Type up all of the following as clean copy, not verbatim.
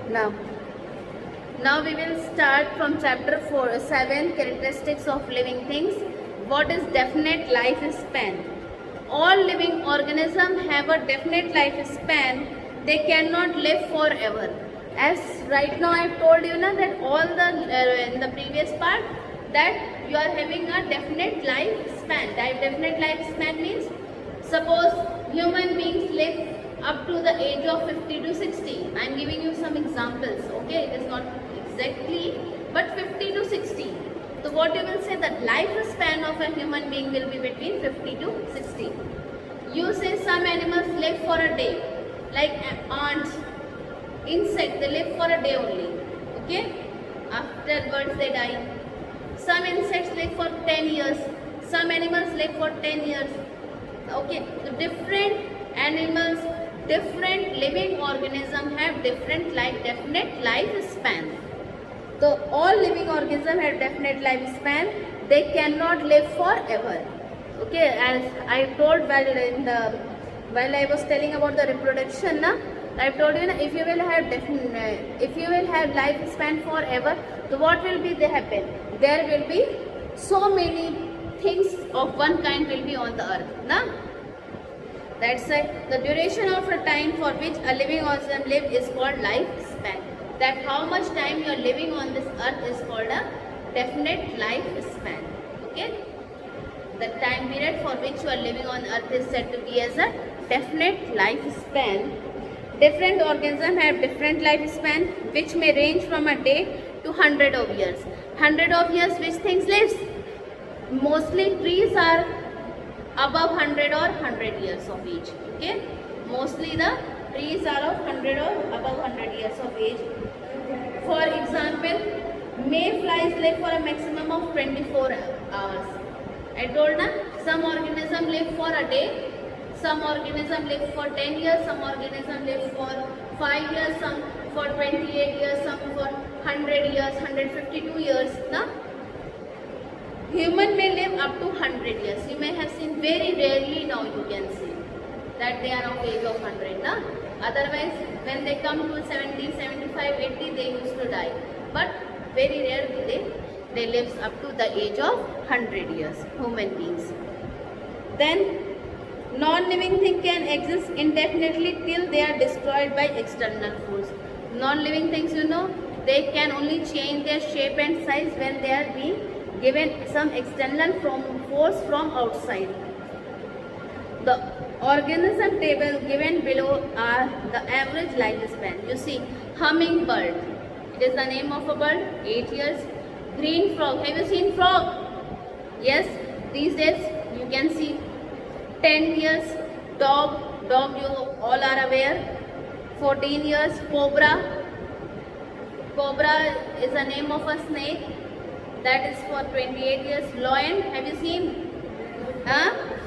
Now, now we will start from chapter 7, characteristics of living things. What is definite lifespan? All living organisms have a definite lifespan. They cannot live forever. As right now I have told you na, that all in the previous part that you are having a definite lifespan. That definite lifespan means suppose human beings live up to the age of 50 to 60. I am giving you some examples. Okay, it is not exactly, but 50 to 60. So what you will say, that lifespan of a human being will be between 50 to 60. You say some animals live for a day, like ants, insects, they live for a day only. Okay, afterwards they die. Some insects live for 10 years. Some animals live for 10 years. Okay, so different animals, different living organisms have definite lifespan. So all living organisms have definite lifespan. They cannot live forever. Okay, as I told while I was telling about the reproduction, na, I told you, na, if you will have lifespan forever, so what will be happen? There will be so many things of one kind will be on the earth, na? That's why the duration of the time for which a living organism lives is called lifespan. That how much time you are living on this earth is called a definite lifespan. Okay? The time period for which you are living on earth is said to be as a definite lifespan. Different organisms have different lifespan, which may range from a day to 100 of years. 100 of years, which things lives? Mostly trees are above 100 or 100 years of age. Okay, mostly the trees are of 100 or above 100 years of age. For example, mayflies live for a maximum of 24 hours. I told na, some organisms live for a day, some organisms live for 10 years, some organisms live for 5 years, some for 28 years, some for 100 years, 152 years. Na? Human may live up to 100 years. You may have seen, very rarely now you can see that they are of age of 100. Na? Otherwise, when they come to 70, 75, 80, they used to die. But very rarely they live up to the age of 100 years, human beings. Then, non-living thing can exist indefinitely till they are destroyed by external force. Non-living things, you know, they can only change their shape and size when they are being given some external force from outside. The organism table given below are the average lifespan. You see, hummingbird, it is the name of a bird, 8 years. Green frog, have you seen frog? Yes, these days you can see 10 years. Dog you all are aware, 14 years. Cobra is the name of a snake, that is for 28 years. Lion, have you seen?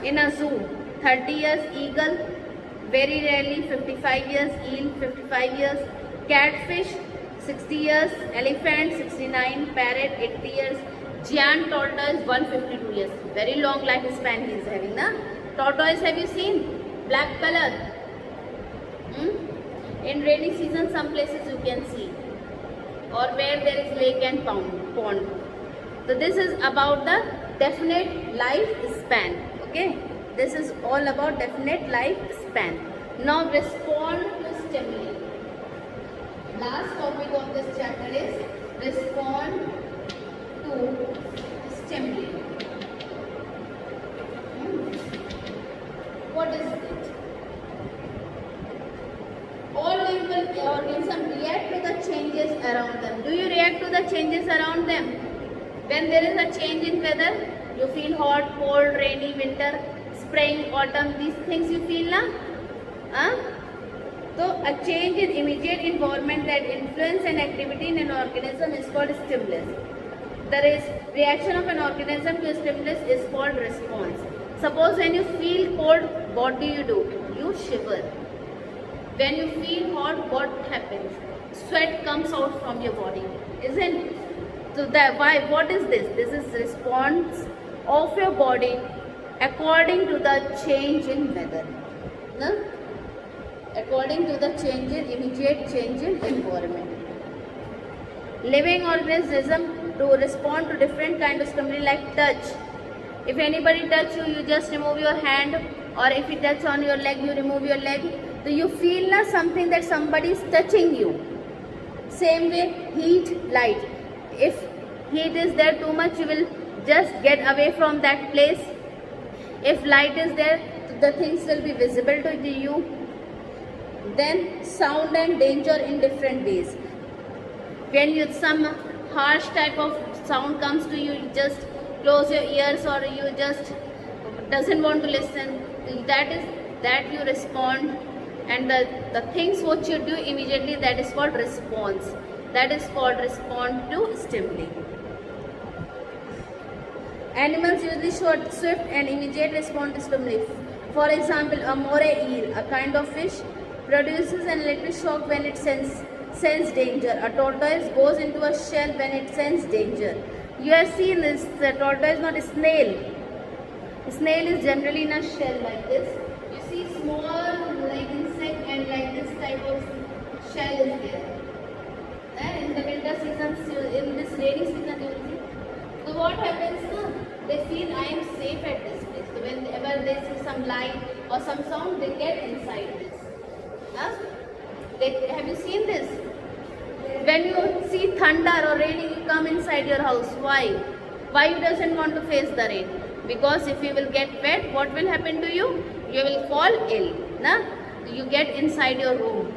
In a zoo, 30 years. Eagle, very rarely, 55 years. Eel, 55 years. Catfish, 60 years. Elephant, 69. Parrot, 80 years. Giant tortoise, 152 years. Very long lifespan he is having. Na? Tortoise, have you seen? Black color. In rainy season, some places you can see, or where there is lake and pond. So this is about the definite lifespan. Okay, this is all about definite lifespan. Now respond to stimuli. Last topic of this chapter is respond to stimuli. What is it? All living organisms react to the changes around them. Do you react to the changes around them? When there is a change in weather, you feel hot, cold, rainy, winter, spring, autumn, these things you feel, na? So a change in immediate environment that influence an activity in an organism is called stimulus. The reaction of an organism to a stimulus is called response. Suppose when you feel cold, what do? You shiver. When you feel hot, what happens? Sweat comes out from your body, isn't it? So why? What is this? This is response of your body according to the change in weather. No? according to the immediate change in environment. Living organism to respond to different kind of stimuli like touch. If anybody touch you, you just remove your hand, or if you touch on your leg, you remove your leg. So you feel na something that somebody is touching you. Same way, heat, light. If heat is there too much, you will just get away from that place. If light is there, the things will be visible to you. Then sound and danger in different ways. When some harsh type of sound comes to you, you just close your ears, or you just doesn't want to listen. That you respond, and the things what you do immediately, that is called response. That is called respond to stimuli. Animals usually show swift and immediate response to stimuli. For example, a moray eel, a kind of fish, produces an electric shock when it sense danger. A tortoise goes into a shell when it senses danger. You have seen this tortoise, not a snail. A snail is generally in a shell like this. You see small like insect and like this type of shell is there. And in the winter season, in this rainy season, you will see. So what happens now? They feel I am safe at this place. So whenever they see some light or some sound, they get inside this. Have you seen this? When you see thunder or raining, you come inside your house. Why? Why you doesn't want to face the rain? Because if you will get wet, what will happen to you? You will fall ill. Na? You get inside your room.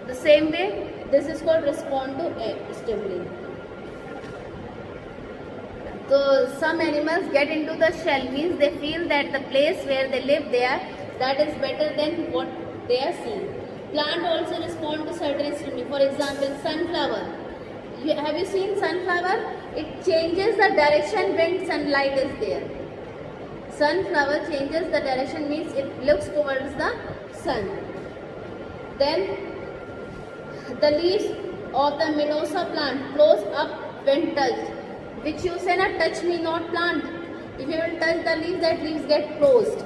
The same way, this is called respond to stimuli. So some animals get into the shell, means they feel that the place where they live there, that is better than what they are seeing. Plant also respond to certain stimuli. For example, sunflower. Have you seen sunflower? It changes the direction when sunlight is there. Sunflower changes the direction, means it looks towards the sun. Then the leaves of the mimosa plant close up when touched, which you say na touch me not plant. If you will touch the leaves, that leaves get closed.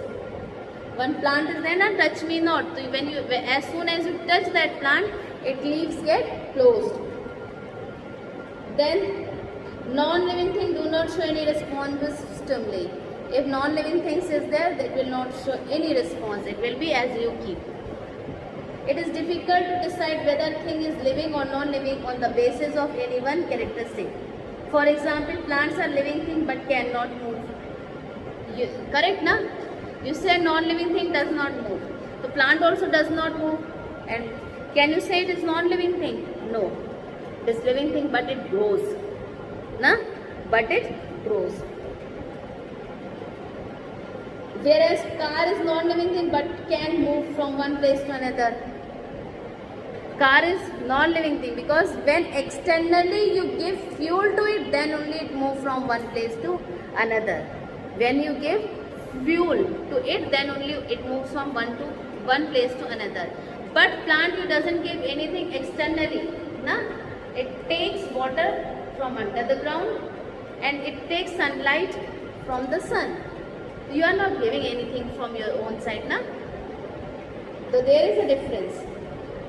One plant is there, na touch me not. So as soon as you touch that plant, its leaves get closed. Then non-living things do not show any response to stimuli. If non-living things is there, that will not show any response. It will be as you keep. It is difficult to decide whether thing is living or non-living on the basis of any one characteristic. For example, plants are living thing but cannot move. Correct, na? You say non-living thing does not move. So plant also does not move. And can you say it is non-living thing? No. It is living thing, but it grows. Na? But it grows. Whereas car is non-living thing but can move from one place to another. Car is non-living thing because when externally you give fuel to it, then only it moves from one place to another. When you give fuel to it, then only it moves from one place to another. But plant, you doesn't give anything externally. Na? It takes water from under the ground and it takes sunlight from the sun. You are not giving anything from your own side, na? So there is a difference.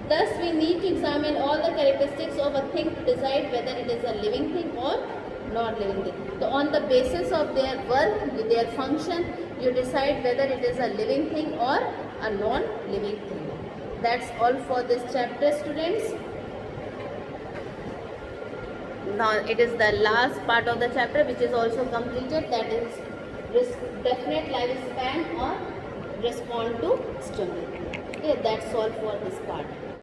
Thus, we need to examine all the characteristics of a thing to decide whether it is a living thing or non-living thing. So on the basis of their work, their function, you decide whether it is a living thing or a non-living thing. That's all for this chapter, students. Now it is the last part of the chapter which is also completed, that is definite lifespan or respond to stimuli. Okay, that's all for this part.